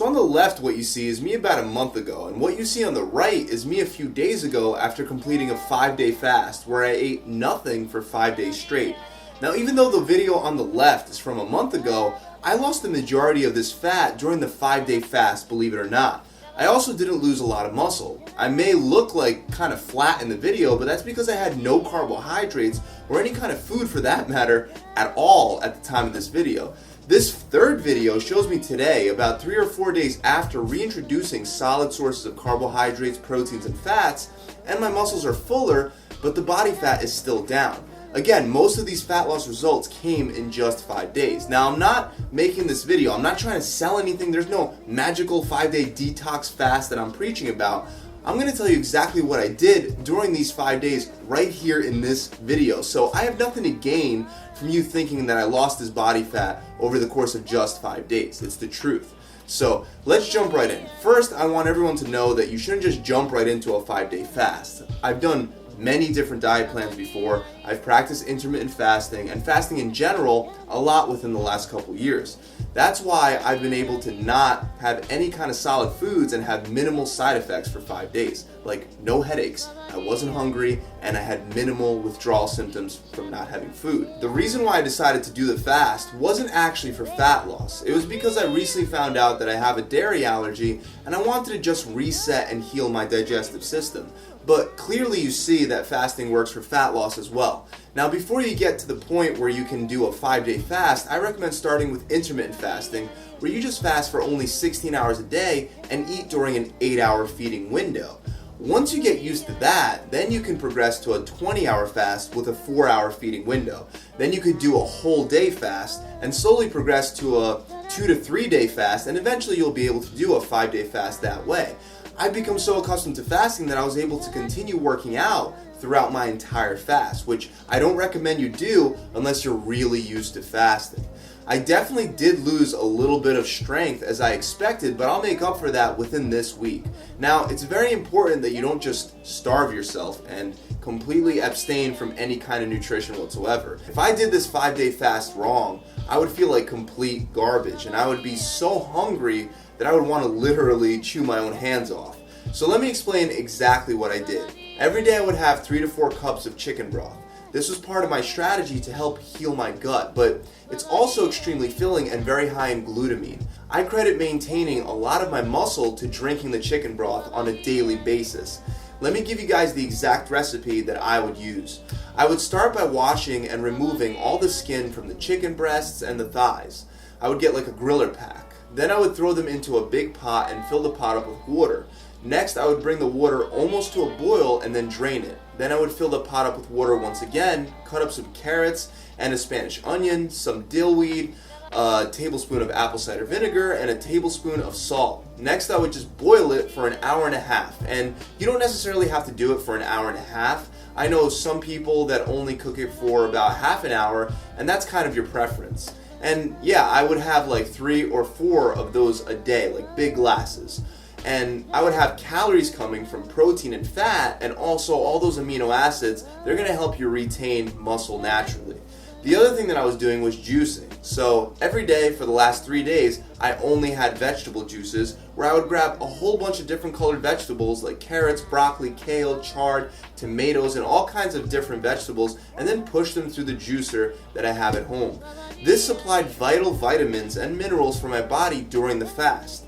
So on the left, what you see is me about a month ago, and what you see on the right is me a few days ago after completing a 5-day fast where I ate nothing for 5 days straight. Now, even though the video on the left is from a month ago, I lost the majority of this fat during the 5-day fast, believe it or not. I also didn't lose a lot of muscle. I may look like kind of flat in the video, but that's because I had no carbohydrates or any kind of food for that matter at all at the time of this video. This third video shows me today, about 3 or 4 days after reintroducing solid sources of carbohydrates, proteins, and fats, and my muscles are fuller, but the body fat is still down. Again, most of these fat loss results came in just 5 days. Now, I'm not making this video, I'm not trying to sell anything, there's no magical 5-day detox fast that I'm preaching about. I'm going to tell you exactly what I did during these 5 days right here in this video. So I have nothing to gain from you thinking that I lost this body fat over the course of just 5 days. It's the truth. So let's jump right in. First, I want everyone to know that you shouldn't just jump right into a 5-day fast. I've done many different diet plans before. I've practiced intermittent fasting and fasting in general a lot within the last couple years. That's why I've been able to not have any kind of solid foods and have minimal side effects for 5 days. Like no headaches, I wasn't hungry, and I had minimal withdrawal symptoms from not having food. The reason why I decided to do the fast wasn't actually for fat loss. It was because I recently found out that I have a dairy allergy and I wanted to just reset and heal my digestive system. But clearly you see that fasting works for fat loss as well. Now, before you get to the point where you can do a 5-day fast, I recommend starting with intermittent fasting, where you just fast for only 16 hours a day and eat during an 8-hour feeding window. Once you get used to that, then you can progress to a 20-hour fast with a 4-hour feeding window. Then you could do a whole day fast and slowly progress to a 2 to 3 day fast, and eventually you'll be able to do a 5-day fast that way. I've become so accustomed to fasting that I was able to continue working out throughout my entire fast, which I don't recommend you do unless you're really used to fasting. I definitely did lose a little bit of strength as I expected, but I'll make up for that within this week. Now, it's very important that you don't just starve yourself and completely abstain from any kind of nutrition whatsoever. If I did this 5-day fast wrong, I would feel like complete garbage, and I would be so hungry that I would want to literally chew my own hands off. So let me explain exactly what I did. Every day I would have 3 to 4 cups of chicken broth. This was part of my strategy to help heal my gut, but it's also extremely filling and very high in glutamine. I credit maintaining a lot of my muscle to drinking the chicken broth on a daily basis. Let me give you guys the exact recipe that I would use. I would start by washing and removing all the skin from the chicken breasts and the thighs. I would get like a griller pack. Then I would throw them into a big pot and fill the pot up with water. Next, I would bring the water almost to a boil and then drain it. Then I would fill the pot up with water once again, cut up some carrots and a Spanish onion, some dill weed, a tablespoon of apple cider vinegar, and a tablespoon of salt. Next, I would just boil it for an hour and a half. And you don't necessarily have to do it for an hour and a half. I know some people that only cook it for about half an hour, and that's kind of your preference. And yeah, I would have like 3 or 4 of those a day, like big glasses. And I would have calories coming from protein and fat, and also all those amino acids. They're going to help you retain muscle naturally. The other thing that I was doing was juicing. So every day for the last 3 days, I only had vegetable juices, where I would grab a whole bunch of different colored vegetables like carrots, broccoli, kale, chard, tomatoes, and all kinds of different vegetables, and then push them through the juicer that I have at home. This supplied vital vitamins and minerals for my body during the fast.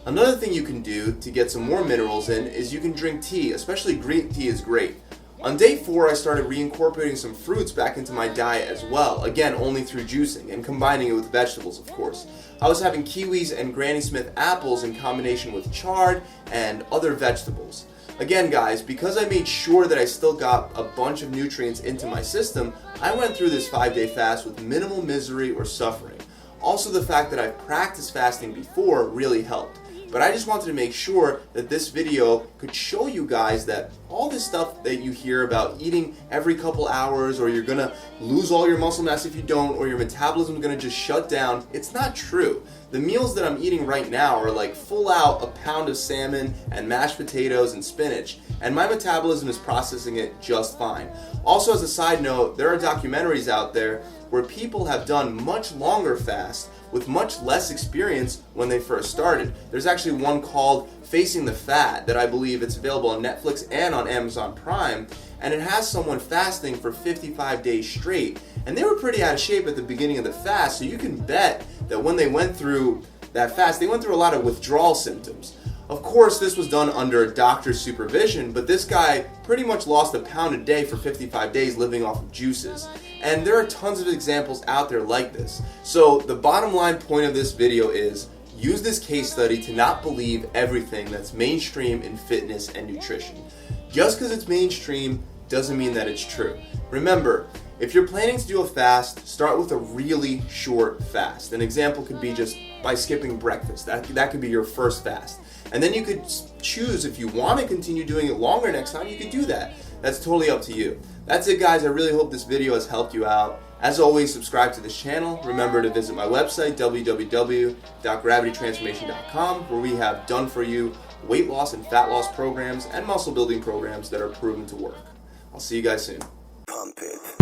Another thing you can do to get some more minerals in is you can drink tea, especially green tea is great. On day 4, I started reincorporating some fruits back into my diet as well, again only through juicing and combining it with vegetables, of course. I was having kiwis and Granny Smith apples in combination with chard and other vegetables. Again guys, because I made sure that I still got a bunch of nutrients into my system, I went through this 5-day fast with minimal misery or suffering. Also, the fact that I've practiced fasting before really helped. But I just wanted to make sure that this video could show you guys that all this stuff that you hear about eating every couple hours, or you're gonna lose all your muscle mass if you don't, or your metabolism is gonna just shut down, it's not true. The meals that I'm eating right now are like full out a pound of salmon and mashed potatoes and spinach, and my metabolism is processing it just fine. Also, as a side note, there are documentaries out there where people have done much longer fasts with much less experience when they first started. There's actually one called Facing the Fat that I believe it's available on Netflix and on Amazon Prime, and it has someone fasting for 55 days straight, and they were pretty out of shape at the beginning of the fast, so you can bet that when they went through that fast, they went through a lot of withdrawal symptoms. Of course, this was done under a doctor's supervision, but this guy pretty much lost a pound a day for 55 days living off of juices. And there are tons of examples out there like this. So the bottom line point of this video is, use this case study to not believe everything that's mainstream in fitness and nutrition. Just because it's mainstream doesn't mean that it's true. Remember, if you're planning to do a fast, start with a really short fast. An example could be just by skipping breakfast. That could be your first fast. And then you could choose, if you want to continue doing it longer next time, you could do that. That's totally up to you. That's it, guys. I really hope this video has helped you out. As always, subscribe to this channel. Remember to visit my website, www.gravitytransformation.com, where we have done for you weight loss and fat loss programs and muscle building programs that are proven to work. I'll see you guys soon. Pump it.